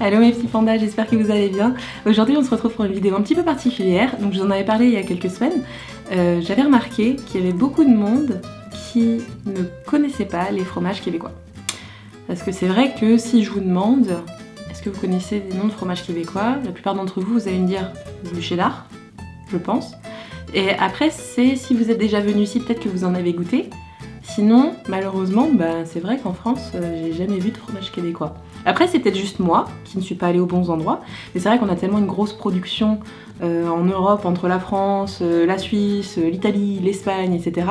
Hello mes petits pandas, j'espère que vous allez bien. Aujourd'hui on se retrouve pour une vidéo un petit peu particulière. Donc je vous en avais parlé il y a quelques semaines. J'avais remarqué qu'il y avait beaucoup de monde qui ne connaissait pas les fromages québécois. Parce que c'est vrai que si je vous demande est-ce que vous connaissez des noms de fromages québécois, la plupart d'entre vous, vous allez me dire du cheddar, je pense. Et après c'est si vous êtes déjà venu ici, peut-être que vous en avez goûté. Sinon, malheureusement, c'est vrai qu'en France, j'ai jamais vu de fromage québécois. Après, c'est peut-être juste moi qui ne suis pas allée aux bons endroits. Mais c'est vrai qu'on a tellement une grosse production en Europe, entre la France, la Suisse, l'Italie, l'Espagne, etc.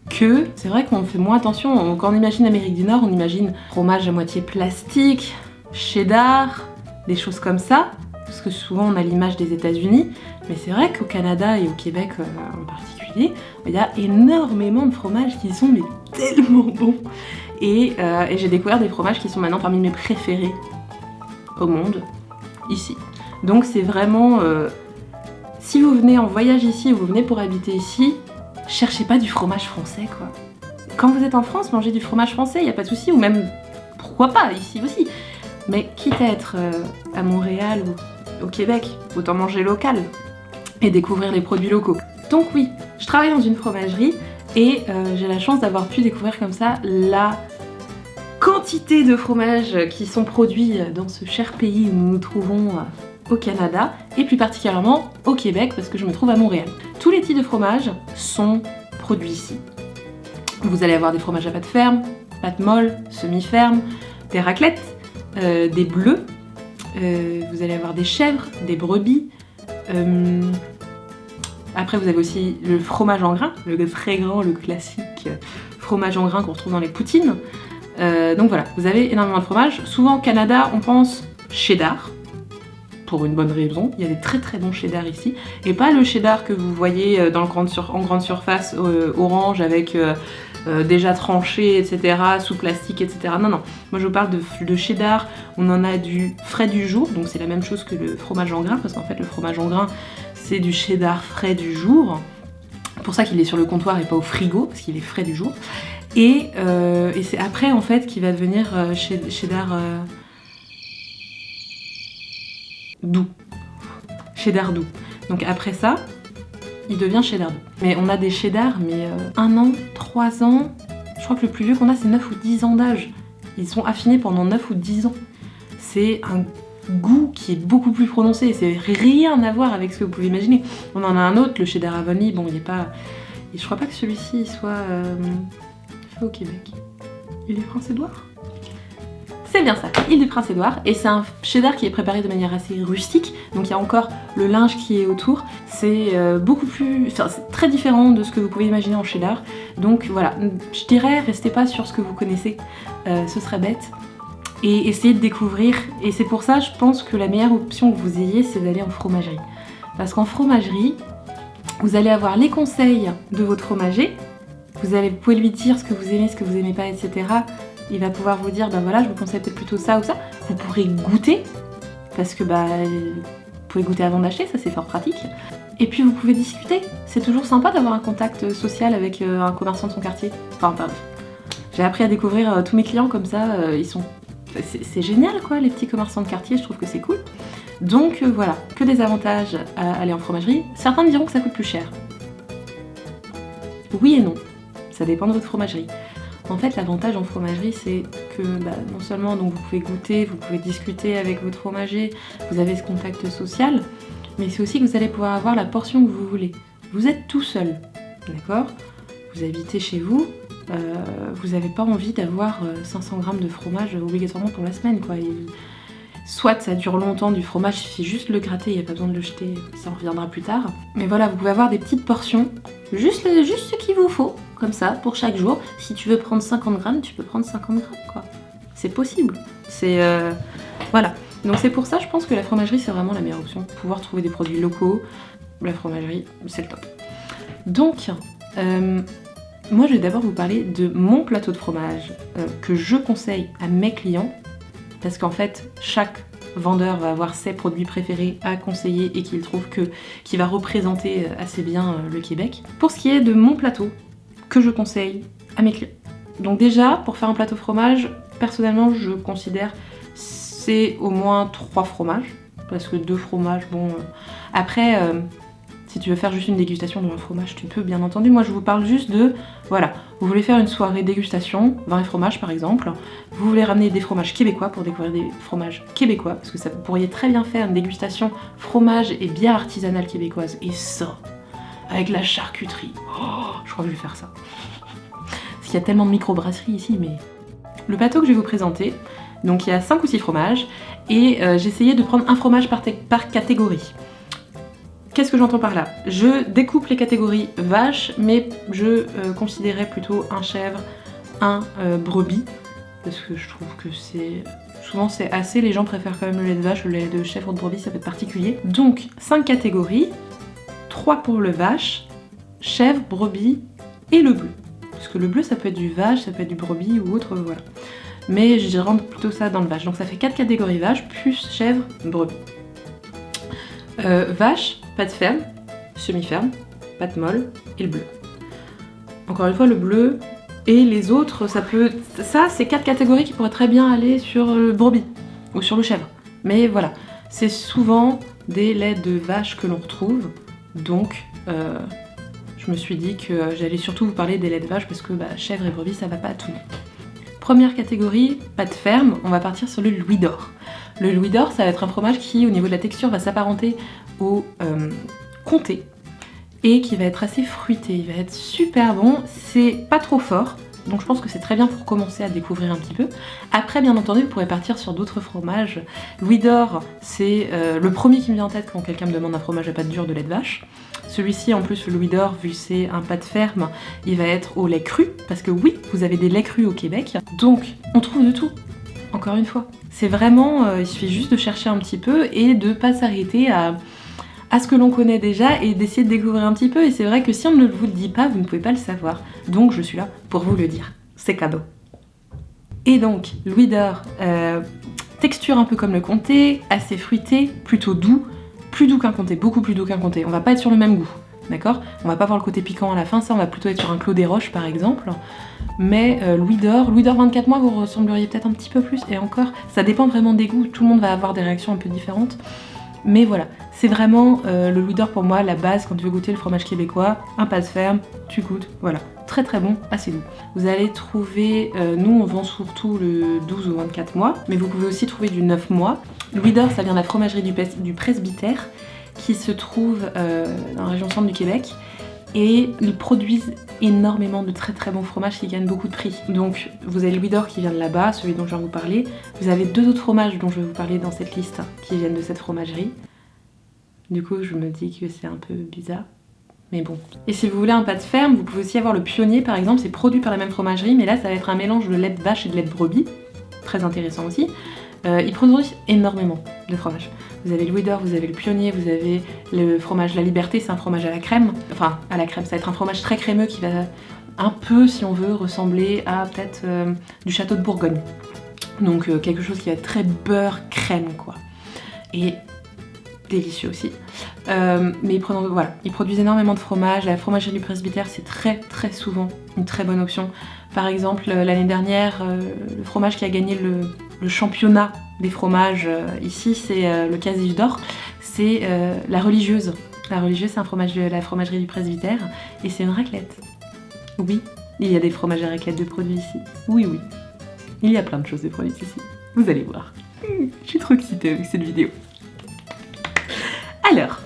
que c'est vrai qu'on fait moins attention. Quand on imagine l'Amérique du Nord, on imagine fromage à moitié plastique, cheddar, des choses comme ça. Parce que souvent, on a l'image des États-Unis. Mais c'est vrai qu'au Canada et au Québec en particulier, il y a énormément de fromages qui sont mais tellement bons. Et j'ai découvert des fromages qui sont maintenant parmi mes préférés au monde, ici. Donc c'est vraiment... si vous venez en voyage ici ou vous venez pour habiter ici, cherchez pas du fromage français, quoi. Quand vous êtes en France, mangez du fromage français, il n'y a pas de souci, ou même, pourquoi pas, ici aussi. Mais quitte à être à Montréal ou au Québec, autant manger local et découvrir les produits locaux. Donc oui, je travaille dans une fromagerie et j'ai la chance d'avoir pu découvrir comme ça la quantité de fromages qui sont produits dans ce cher pays où nous nous trouvons au Canada et plus particulièrement au Québec parce que je me trouve à Montréal. Tous les types de fromages sont produits ici. Vous allez avoir des fromages à pâte ferme, pâte molle, semi-ferme, des raclettes, des bleus, vous allez avoir des chèvres, des brebis. Après vous avez aussi le fromage en grains, le très grand, le classique fromage en grains qu'on retrouve dans les poutines. Donc voilà, vous avez énormément de fromages. Souvent au Canada on pense cheddar, pour une bonne raison, il y a des très très bons cheddar ici, et pas le cheddar que vous voyez en grande surface orange avec déjà tranché, etc., sous plastique, etc. Non, non, moi je vous parle de cheddar, on en a du frais du jour, donc c'est la même chose que le fromage en grains, parce qu'en fait le fromage en grains c'est du cheddar frais du jour, c'est pour ça qu'il est sur le comptoir et pas au frigo, parce qu'il est frais du jour, et c'est après en fait qu'il va devenir cheddar doux, cheddar doux. Donc après ça, il devient cheddar doux. Mais on a des cheddar, mais 1 an, 3 ans, je crois que le plus vieux qu'on a c'est 9 ou 10 ans d'âge. Ils sont affinés pendant 9 ou 10 ans. C'est un goût qui est beaucoup plus prononcé et c'est rien à voir avec ce que vous pouvez imaginer. On en a un autre, le cheddar Avonlea, bon il est pas... Et je crois pas que celui-ci soit fait au Québec. Il est Prince-Édouard ? C'est bien ça, Île du Prince-Édouard, et c'est un cheddar qui est préparé de manière assez rustique, donc il y a encore le linge qui est autour, c'est beaucoup plus... Enfin, c'est très différent de ce que vous pouvez imaginer en cheddar, donc voilà, je dirais, restez pas sur ce que vous connaissez, ce serait bête, et essayez de découvrir, et c'est pour ça, je pense que la meilleure option que vous ayez, c'est d'aller en fromagerie. Parce qu'en fromagerie, vous allez avoir les conseils de votre fromager, vous pouvez lui dire ce que vous aimez pas, etc., il va pouvoir vous dire, voilà, je vous conseille peut-être plutôt ça ou ça. Vous pourrez goûter, parce que vous pouvez goûter avant d'acheter, ça c'est fort pratique. Et puis vous pouvez discuter. C'est toujours sympa d'avoir un contact social avec un commerçant de son quartier. Enfin, j'ai appris à découvrir tous mes clients comme ça, c'est génial quoi, les petits commerçants de quartier, je trouve que c'est cool. Donc voilà, que des avantages à aller en fromagerie. Certains me diront que ça coûte plus cher. Oui et non, ça dépend de votre fromagerie. En fait, l'avantage en fromagerie, c'est que non seulement donc, vous pouvez goûter, vous pouvez discuter avec votre fromager, vous avez ce contact social, mais c'est aussi que vous allez pouvoir avoir la portion que vous voulez. Vous êtes tout seul, d'accord ? Vous habitez chez vous, vous n'avez pas envie d'avoir 500 grammes de fromage obligatoirement pour la semaine, quoi. Soit ça dure longtemps du fromage, il suffit juste de le gratter, il n'y a pas besoin de le jeter, ça en reviendra plus tard. Mais voilà, vous pouvez avoir des petites portions, juste ce qu'il vous faut, comme ça, pour chaque jour. Si tu veux prendre 50 grammes, tu peux prendre 50 grammes, quoi. C'est possible. C'est... voilà. Donc c'est pour ça, je pense que la fromagerie, c'est vraiment la meilleure option. Pouvoir trouver des produits locaux, la fromagerie, c'est le top. Donc, moi je vais d'abord vous parler de mon plateau de fromage que je conseille à mes clients. Parce qu'en fait, chaque vendeur va avoir ses produits préférés à conseiller et qu'il trouve qui va représenter assez bien le Québec. Pour ce qui est de mon plateau, que je conseille à mes clients. Donc déjà, pour faire un plateau fromage, personnellement, je considère c'est au moins 3 fromages, parce que 2 fromages, bon... Après, si tu veux faire juste une dégustation de 20 fromages, tu peux bien entendu. Moi je vous parle juste de, voilà, vous voulez faire une soirée dégustation, 20 fromages par exemple, vous voulez ramener des fromages québécois pour découvrir des fromages québécois, parce que ça vous pourriez très bien faire une dégustation fromage et bière artisanale québécoise, et ça, avec la charcuterie, oh, je crois que je vais faire ça. Parce qu'il y a tellement de microbrasseries ici, mais... Le plateau que je vais vous présenter, donc il y a 5 ou 6 fromages, et j'ai essayé de prendre un fromage par catégorie. Qu'est-ce que j'entends par là? Je découpe les catégories vaches, mais je considérais plutôt un chèvre, un brebis, parce que je trouve que c'est... Souvent c'est assez, les gens préfèrent quand même le lait de vache, le lait de chèvre ou de brebis, ça peut être particulier. Donc 5 catégories, 3 pour le vache, chèvre, brebis et le bleu. Parce que le bleu ça peut être du vache, ça peut être du brebis ou autre, voilà. Mais je rentre plutôt ça dans le vache. Donc ça fait 4 catégories vache, plus chèvre, brebis. Vache, pâte ferme, semi-ferme, pâte molle et le bleu. Encore une fois, le bleu et les autres, ça peut... Ça, c'est 4 catégories qui pourraient très bien aller sur le brebis ou sur le chèvre. Mais voilà, c'est souvent des laits de vache que l'on retrouve. Donc, je me suis dit que j'allais surtout vous parler des laits de vache parce que chèvre et brebis, ça va pas à tout le monde. Première catégorie, pâte ferme, on va partir sur le louis d'or. Le louis d'or, ça va être un fromage qui, au niveau de la texture, va s'apparenter au comté et qui va être assez fruité. Il va être super bon, c'est pas trop fort, donc je pense que c'est très bien pour commencer à découvrir un petit peu. Après, bien entendu, vous pourrez partir sur d'autres fromages. Louis d'or, c'est le premier qui me vient en tête quand quelqu'un me demande un fromage à pâte dure de lait de vache. Celui-ci, en plus, le louis d'or, vu que c'est un pâte ferme, il va être au lait cru, parce que oui, vous avez des laits crus au Québec, donc on trouve de tout, encore une fois. C'est vraiment, il suffit juste de chercher un petit peu et de pas s'arrêter à ce que l'on connaît déjà et d'essayer de découvrir un petit peu. Et c'est vrai que si on ne vous le dit pas, vous ne pouvez pas le savoir. Donc je suis là pour vous le dire, c'est cadeau. Et donc, louis d'or, texture un peu comme le comté, assez fruité, plutôt doux, plus doux qu'un comté, beaucoup plus doux qu'un comté. On va pas être sur le même goût, d'accord? On va pas avoir le côté piquant à la fin, ça on va plutôt être sur un Clos des Roches par exemple. Mais louis d'or 24 mois, vous ressembleriez peut-être un petit peu plus, et encore, ça dépend vraiment des goûts, tout le monde va avoir des réactions un peu différentes. Mais voilà, c'est vraiment le louis d'or pour moi, la base quand tu veux goûter le fromage québécois, un pâte ferme, tu goûtes, voilà. Très très bon, assez doux. Vous allez trouver, nous on vend surtout le 12 ou 24 mois, mais vous pouvez aussi trouver du 9 mois. Louis d'or, ça vient de la fromagerie du Presbytère, qui se trouve dans la région centre du Québec. Et ils produisent énormément de très très bons fromages qui gagnent beaucoup de prix. Donc vous avez le louis d'or qui vient de là-bas, celui dont je viens de vous parler. Vous avez 2 autres fromages dont je vais vous parler dans cette liste qui viennent de cette fromagerie. Du coup je me dis que c'est un peu bizarre, mais bon. Et si vous voulez un pâte ferme, vous pouvez aussi avoir le Pionnier par exemple, c'est produit par la même fromagerie, mais là ça va être un mélange de lait de vache et de lait de brebis, très intéressant aussi. Ils produisent énormément de fromages. Vous avez le louis d'or, vous avez le Pionnier, vous avez le fromage La Liberté, c'est un fromage à la crème. Enfin, à la crème, ça va être un fromage très crémeux qui va un peu, si on veut, ressembler à peut-être du château de Bourgogne. Donc quelque chose qui va être très beurre crème, quoi. Et délicieux aussi. Mais ils produisent énormément de fromages. La fromagerie du Presbytère, c'est très très souvent une très bonne option. Par exemple, l'année dernière, le fromage qui a gagné le championnat des fromages ici, c'est le Cassis d'Or, c'est la Religieuse. La Religieuse, c'est un fromage de la fromagerie du Presbytère et c'est une raclette. Oui, il y a des fromages à raclette de produits ici. Oui, oui. Il y a plein de choses de produits ici. Vous allez voir. Je suis trop excitée avec cette vidéo. Alors,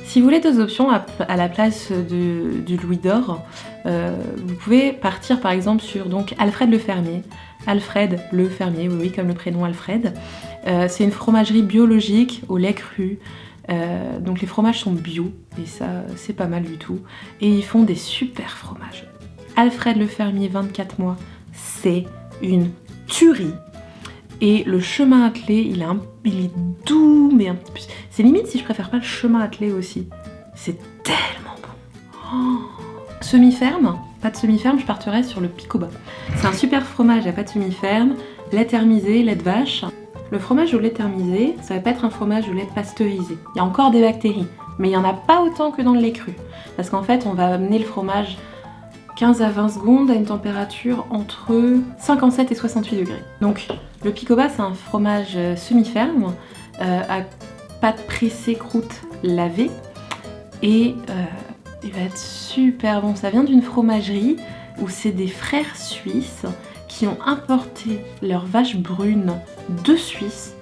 si vous voulez 2 options à la place du louis d'or, vous pouvez partir par exemple sur donc Alfred le Fermier. Alfred le Fermier, oui, comme le prénom Alfred. C'est une fromagerie biologique au lait cru. Donc les fromages sont bio et ça c'est pas mal du tout. Et ils font des super fromages. Alfred le Fermier 24 mois, c'est une tuerie. Et le chemin attelé, il est doux, mais un peu plus... C'est limite si je préfère pas le chemin attelé aussi. C'est tellement bon. Oh. Semi-ferme, pâte semi-ferme, je partirais sur le Picoba. C'est un super fromage à pâte semi-ferme, lait thermisé, lait de vache. Le fromage au lait thermisé, ça va pas être un fromage au lait pasteurisé. Il y a encore des bactéries, mais il y en a pas autant que dans le lait cru. Parce qu'en fait, on va amener le fromage 15 à 20 secondes à une température entre 57 et 68 degrés. Donc le picoba c'est un fromage semi-ferme à pâte pressée, croûte lavée et il va être super bon. Ça vient d'une fromagerie où c'est des frères suisses qui ont importé leurs vaches brunes de Suisse,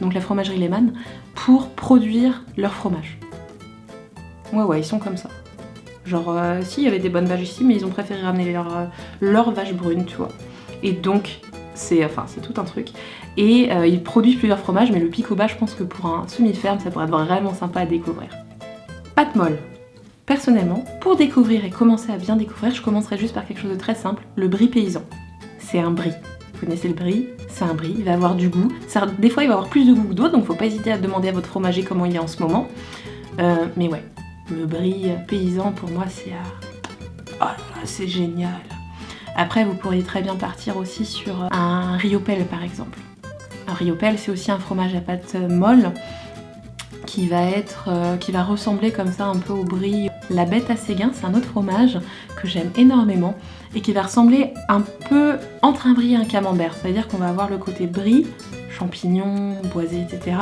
donc la fromagerie Lehmann, pour produire leur fromage. Ouais, ils sont comme ça. Genre, si, il y avait des bonnes vaches ici, mais ils ont préféré ramener leurs vaches brunes, tu vois. Et donc, c'est tout un truc. Et ils produisent plusieurs fromages, mais le picoba, je pense que pour un semi-ferme, ça pourrait être vraiment sympa à découvrir. Pâte molle. Personnellement, pour découvrir et commencer à bien découvrir, je commencerai juste par quelque chose de très simple, le brie paysan. C'est un brie. Vous connaissez le brie? C'est un brie, il va avoir du goût. Des fois, il va avoir plus de goût que d'autres, donc faut pas hésiter à demander à votre fromager comment il est en ce moment. Mais ouais. Le brie paysan, pour moi, c'est oh là là, c'est génial. Après, vous pourriez très bien partir aussi sur un riopelle, par exemple. Un riopelle, c'est aussi un fromage à pâte molle qui va ressembler comme ça un peu au brie. La bête à Séguin, c'est un autre fromage que j'aime énormément et qui va ressembler un peu entre un brie et un camembert. C'est-à-dire qu'on va avoir le côté brie, champignons, boisés, etc.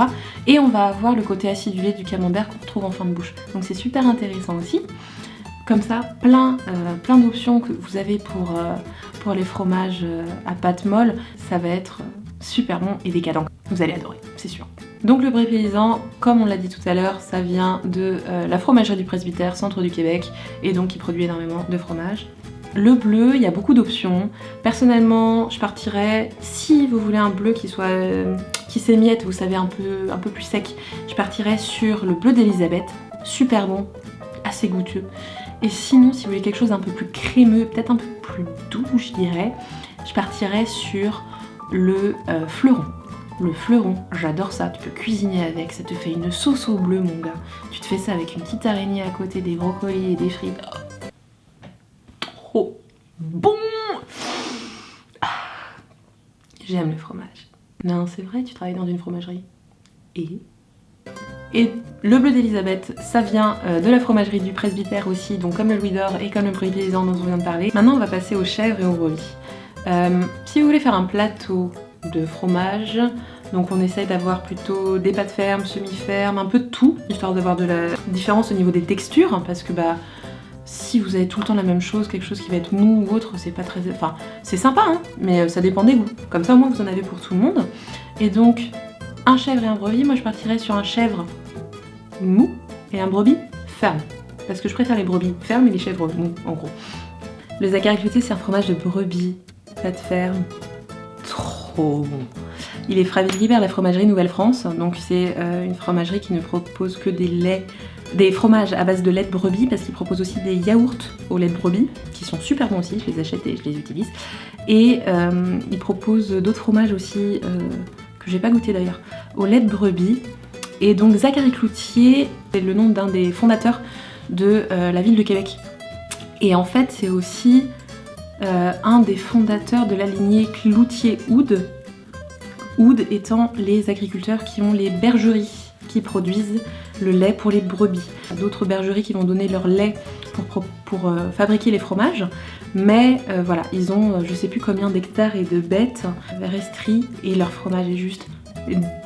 Et on va avoir le côté acidulé du camembert qu'on retrouve en fin de bouche. Donc c'est super intéressant aussi. Comme ça, plein d'options que vous avez pour les fromages à pâte molle. Ça va être super bon et décadent. Vous allez adorer, c'est sûr. Donc le brie paysan, comme on l'a dit tout à l'heure, ça vient de la fromagerie du Presbytère, centre du Québec, et donc qui produit énormément de fromage. Le bleu, il y a beaucoup d'options. Personnellement, je partirais, si vous voulez un bleu qui s'émiette, vous savez, un peu plus sec, je partirais sur le bleu d'Elisabeth, super bon, assez goûteux. Et sinon, si vous voulez quelque chose d'un peu plus crémeux, peut-être un peu plus doux, je dirais, je partirais sur le fleuron. Le fleuron, j'adore ça, tu peux cuisiner avec, ça te fait une sauce au bleu, mon gars. Tu te fais ça avec une petite araignée à côté, des brocolis et des frites. Trop bon! J'aime le fromage. Non, c'est vrai, tu travailles dans une fromagerie. Et le bleu d'Elisabeth, ça vient de la fromagerie du Presbytère aussi, donc comme le Louis d'Or et comme le brie paysan dont on vient de parler. Maintenant, on va passer aux chèvres et aux brebis. Si vous voulez faire un plateau de fromage, donc on essaye d'avoir plutôt des pâtes fermes, semi-fermes, un peu de tout, histoire d'avoir de la différence au niveau des textures, hein, parce que si vous avez tout le temps la même chose, quelque chose qui va être mou ou autre, c'est pas très... Enfin, c'est sympa, hein, mais ça dépend des goûts. Comme ça, au moins, vous en avez pour tout le monde. Et donc, un chèvre et un brebis, moi je partirais sur un chèvre mou et un brebis ferme. Parce que je préfère les brebis fermes et les chèvres mous, en gros. Le Zaccarie clouté, c'est un fromage de brebis, pâte ferme, trop bon. Il est Fraville-Guibert, la fromagerie Nouvelle-France, donc c'est une fromagerie qui ne propose que des fromages à base de lait de brebis, parce qu'il propose aussi des yaourts au lait de brebis, qui sont super bons aussi, je les achète et je les utilise. Et il propose d'autres fromages aussi, que j'ai pas goûté d'ailleurs, au lait de brebis. Et donc Zaccarie Cloutier, c'est le nom d'un des fondateurs de la ville de Québec. Et en fait, c'est aussi un des fondateurs de la lignée Cloutier-Houde. Houde étant les agriculteurs qui ont les bergeries qui produisent le lait pour les brebis. D'autres bergeries qui vont donner leur lait pour fabriquer les fromages, mais voilà, ils ont je sais plus combien d'hectares et de bêtes restrits et leur fromage est juste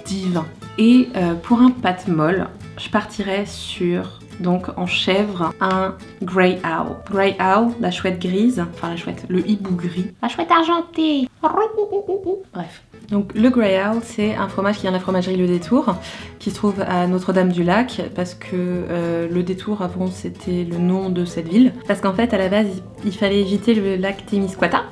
divin. Et pour un pâte molle, je partirais sur, donc en chèvre, un Grey Owl. Grey Owl, la chouette grise, enfin la chouette, le hibou gris, la chouette argentée. Bref. Donc le Grey Owl, c'est un fromage qui vient de la fromagerie Le Détour, qui se trouve à Notre-Dame-du-Lac, parce que Le Détour, avant, c'était le nom de cette ville. Parce qu'en fait, à la base, il fallait éviter le lac Témiscouata,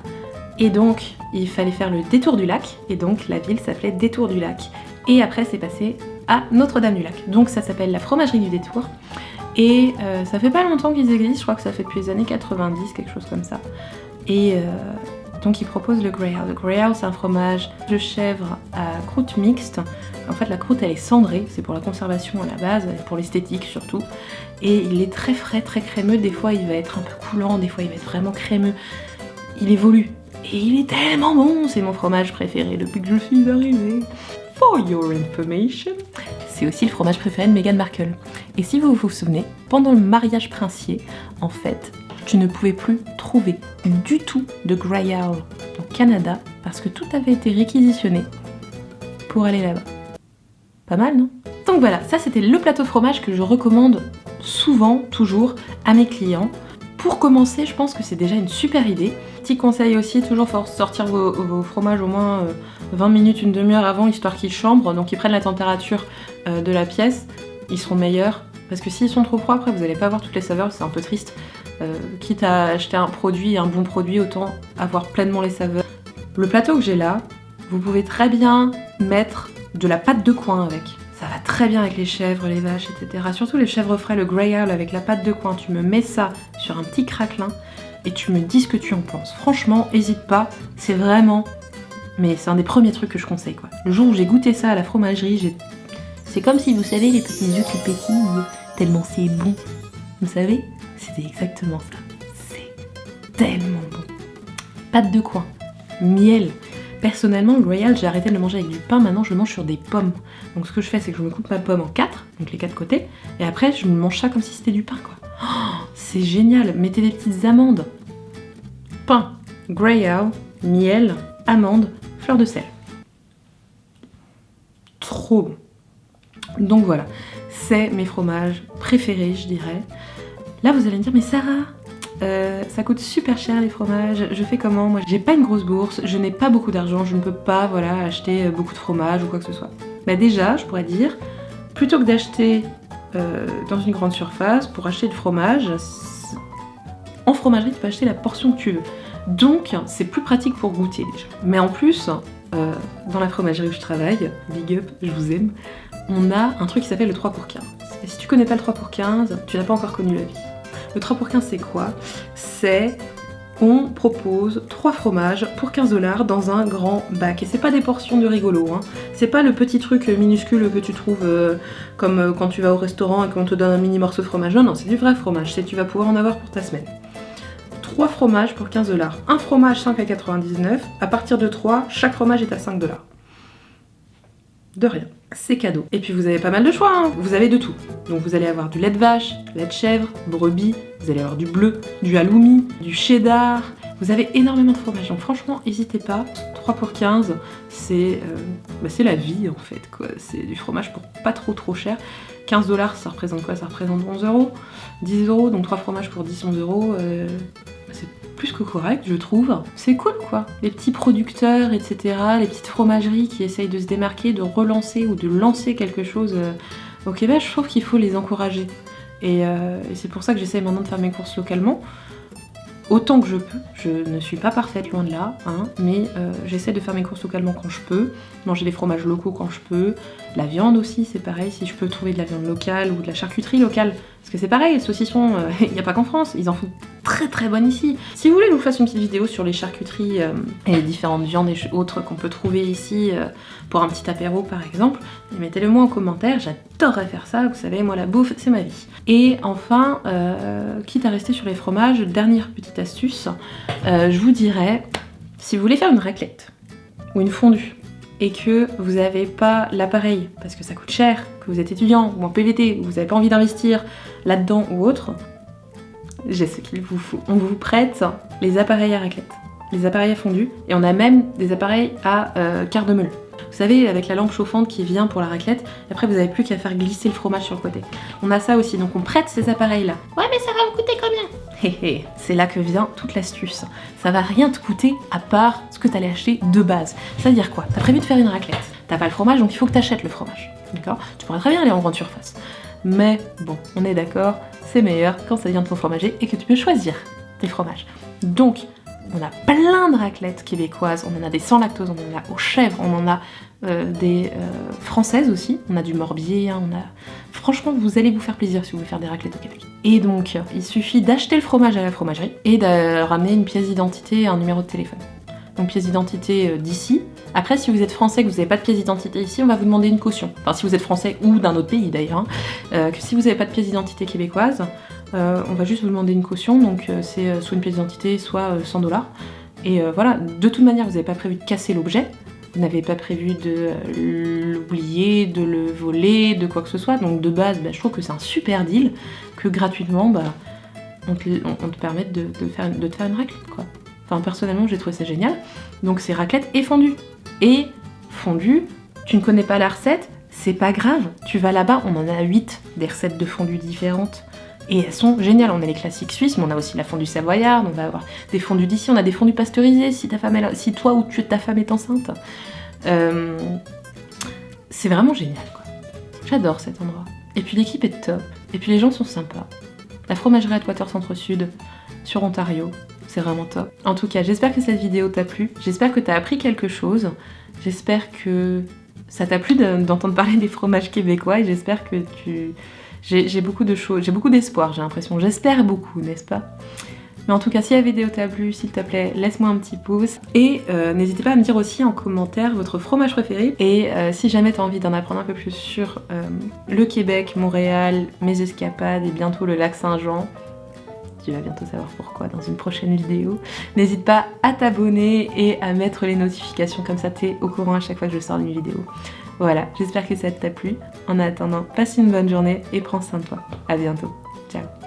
et donc il fallait faire le détour du lac, et donc la ville s'appelait Détour du Lac. Et après, c'est passé à Notre-Dame-du-Lac. Donc ça s'appelle la fromagerie du Détour. Et ça fait pas longtemps qu'ils existent, je crois que ça fait depuis les années 90, quelque chose comme ça. Et donc ils proposent le Grey Owl. Le Grey Owl, c'est un fromage de chèvre à croûte mixte. En fait, la croûte, elle est cendrée, c'est pour la conservation à la base, pour l'esthétique surtout. Et il est très frais, très crémeux. Des fois, il va être un peu coulant, des fois, il va être vraiment crémeux. Il évolue. Et il est tellement bon, c'est mon fromage préféré depuis que je suis arrivée. For your information. C'est aussi le fromage préféré de Meghan Markle. Et si vous vous souvenez, pendant le mariage princier, en fait, tu ne pouvais plus trouver du tout de Greyhound au Canada parce que tout avait été réquisitionné pour aller là-bas. Pas mal, non? Donc voilà, ça c'était le plateau de fromage que je recommande souvent, toujours, à mes clients. Pour commencer, je pense que c'est déjà une super idée. Petit conseil aussi, toujours sortir vos fromages au moins 20 minutes, une demi-heure avant, histoire qu'ils chambrent, donc ils prennent la température de la pièce, ils seront meilleurs. Parce que s'ils sont trop froids, après vous n'allez pas avoir toutes les saveurs, c'est un peu triste. Quitte à acheter un bon produit, autant avoir pleinement les saveurs. Le plateau que j'ai là, vous pouvez très bien mettre de la pâte de coin avec. Ça va très bien avec les chèvres, les vaches, etc. Surtout les chèvres frais, le Greyhound avec la pâte de coin. Tu me mets ça sur un petit craquelin et tu me dis ce que tu en penses. Franchement, hésite pas, c'est vraiment... Mais c'est un des premiers trucs que je conseille, quoi. Le jour où j'ai goûté ça à la fromagerie, c'est comme si, vous savez, les petits yeux qui pétillent, tellement c'est bon. Vous savez, c'était exactement ça. C'est tellement bon. Pâte de coin, miel. Personnellement, le Greyhound, j'ai arrêté de le manger avec du pain, maintenant je le mange sur des pommes. Donc ce que je fais, c'est que je me coupe ma pomme en 4, donc les 4 côtés, et après je me mange ça comme si c'était du pain, quoi. Oh, c'est génial, mettez des petites amandes. Pain, Greyhound, miel, amandes, fleur de sel. Trop bon. Donc voilà, c'est mes fromages préférés, je dirais. Là, vous allez me dire, mais Sarah, ça coûte super cher les fromages, je fais comment? Moi, j'ai pas une grosse bourse, je n'ai pas beaucoup d'argent, je ne peux pas, voilà, acheter beaucoup de fromage ou quoi que ce soit. Bah déjà, je pourrais dire, plutôt que d'acheter dans une grande surface, pour acheter du fromage, en fromagerie, tu peux acheter la portion que tu veux. Donc, c'est plus pratique pour goûter déjà. Mais en plus, dans la fromagerie où je travaille, big up, je vous aime, on a un truc qui s'appelle le 3 pour 15. Et si tu connais pas le 3 pour 15, tu n'as pas encore connu la vie. Le 3 pour 15, c'est quoi? C'est... on propose 3 fromages pour 15$ dans un grand bac. Et c'est pas des portions de rigolo, hein. C'est pas le petit truc minuscule que tu trouves comme quand tu vas au restaurant et qu'on te donne un mini morceau de fromage. Non, non, c'est du vrai fromage, tu vas pouvoir en avoir pour ta semaine. 3 fromages pour 15$. Un fromage 5,99 $. À partir de 3, chaque fromage est à 5$. De rien. C'est cadeau. Et puis vous avez pas mal de choix, hein. Vous avez de tout. Donc vous allez avoir du lait de vache, lait de chèvre, brebis, vous allez avoir du bleu, du halloumi, du cheddar. Vous avez énormément de fromage. Donc franchement, n'hésitez pas. 3 pour 15, c'est la vie en fait, quoi. C'est du fromage pour pas trop cher. 15$, ça représente quoi? Ça représente 11€, 10€, donc 3 fromages pour 10-11€. C'est plus que correct, je trouve. C'est cool, quoi. Les petits producteurs, etc., les petites fromageries qui essayent de se démarquer, de relancer ou de lancer quelque chose au Québec, je trouve qu'il faut les encourager. Et c'est pour ça que j'essaye maintenant de faire mes courses localement. Autant que je peux, je ne suis pas parfaite, loin de là, hein, mais j'essaie de faire mes courses localement quand je peux, manger des fromages locaux quand je peux, la viande aussi, c'est pareil, si je peux trouver de la viande locale ou de la charcuterie locale, parce que c'est pareil, les saucissons, il n'y a pas qu'en France, ils en font très bonnes ici. Si vous voulez que je vous fasse une petite vidéo sur les charcuteries et les différentes viandes et autres qu'on peut trouver ici pour un petit apéro par exemple, mettez-le moi en commentaire, j'adorerais faire ça, vous savez, moi la bouffe c'est ma vie. Et enfin, quitte à rester sur les fromages, dernière petite astuce, je vous dirais, si vous voulez faire une raclette ou une fondue, et que vous n'avez pas l'appareil, parce que ça coûte cher, que vous êtes étudiant ou en PVT, ou vous n'avez pas envie d'investir là-dedans ou autre, j'ai ce qu'il vous faut. On vous prête les appareils à raclette, les appareils à fondue, et on a même des appareils à quart de meule. Vous savez, avec la lampe chauffante qui vient pour la raclette, et après vous n'avez plus qu'à faire glisser le fromage sur le côté. On a ça aussi, donc on prête ces appareils-là. Ouais, mais ça va me coûter combien? C'est là que vient toute l'astuce. Ça va rien te coûter à part ce que t'allais acheter de base. C'est-à-dire quoi? T'as prévu de faire une raclette. T'as pas le fromage, donc il faut que t'achètes le fromage. D'accord? Tu pourrais très bien aller en grande surface. Mais bon, on est d'accord, c'est meilleur quand ça vient de ton fromager et que tu peux choisir tes fromages. Donc, on a plein de raclettes québécoises, on en a des sans lactose, on en a aux chèvres, on en a des françaises aussi, on a du Morbier, hein, on a... Franchement, vous allez vous faire plaisir si vous voulez faire des raclettes au Québec. Et donc, il suffit d'acheter le fromage à la fromagerie et de ramener une pièce d'identité et un numéro de téléphone. Donc pièce d'identité d'ici. Après, si vous êtes français, que vous n'avez pas de pièce d'identité ici, on va vous demander une caution. Enfin, si vous êtes français ou d'un autre pays d'ailleurs, hein, que si vous n'avez pas de pièce d'identité québécoise, on va juste vous demander une caution, donc c'est soit une pièce d'identité, soit 100$. Et voilà, de toute manière, vous n'avez pas prévu de casser l'objet, vous n'avez pas prévu de l'oublier, de le voler, de quoi que ce soit, donc de base, je trouve que c'est un super deal, que gratuitement, on te permet de te faire une raclette, quoi. Enfin, personnellement, j'ai trouvé ça génial. Donc c'est raclette et fondue. Et fondue, tu ne connais pas la recette, c'est pas grave. Tu vas là-bas, on en a 8 des recettes de fondue différentes. Et elles sont géniales. On a les classiques suisses, mais on a aussi la fondue savoyarde, on va avoir des fondues d'ici, on a des fondues pasteurisées si toi ou ta femme est enceinte. C'est vraiment génial, quoi. J'adore cet endroit. Et puis l'équipe est top. Et puis les gens sont sympas. La fromagerie Atwater Centre-Sud sur Ontario, c'est vraiment top. En tout cas, j'espère que cette vidéo t'a plu. J'espère que t'as appris quelque chose. J'espère que ça t'a plu d'entendre parler des fromages québécois et j'espère que j'ai beaucoup de choses, j'ai beaucoup d'espoir, j'ai l'impression. J'espère beaucoup, n'est-ce pas? Mais en tout cas, si la vidéo t'a plu, s'il te plaît, laisse-moi un petit pouce. Et n'hésitez pas à me dire aussi en commentaire votre fromage préféré. Et si jamais t'as envie d'en apprendre un peu plus sur le Québec, Montréal, mes escapades et bientôt le lac Saint-Jean, tu vas bientôt savoir pourquoi dans une prochaine vidéo. N'hésite pas à t'abonner et à mettre les notifications, comme ça t'es au courant à chaque fois que je sors une vidéo. Voilà, j'espère que ça t'a plu. En attendant, passe une bonne journée et prends soin de toi. À bientôt. Ciao.